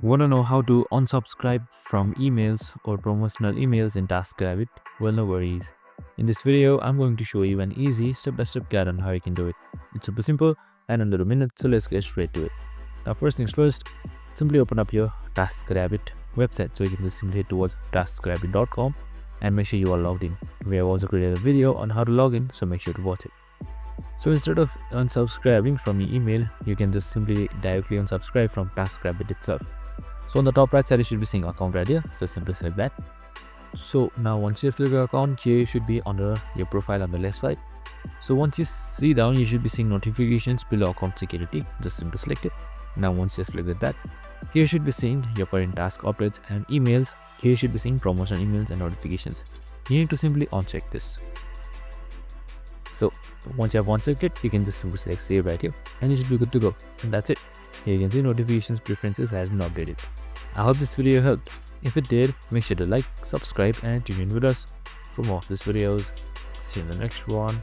Want to know how to unsubscribe from emails or promotional emails in TaskRabbit? Well, no worries. In this video, I'm going to show you an easy step-by-step guide on how you can do it. It's super simple and under a minute, so let's get straight to it. Now, first things first, simply open up your TaskRabbit website. So you can just simply head towards taskrabbit.com and make sure you are logged in. We have also created a video on how to log in, so make sure to watch it. So instead of unsubscribing from your email, you can just simply directly unsubscribe from TaskRabbit itself. So on the top right side, you should be seeing account right here. So simply select that. So now once you fill your account, here you should be under your profile on the left side. So once you see down, you should be seeing notifications below account security. Just simply select it. Now once you select that, here you should be seeing your current task updates and emails. Here you should be seeing promotion emails and notifications. You need to simply uncheck this. So once you have unchecked it, you can just simply select save right here and you should be good to go. And that's it. Here you can see notifications preferences has been updated. I hope this video helped. If it did, make sure to like, subscribe and tune in with us for more of these videos. See you in the next one.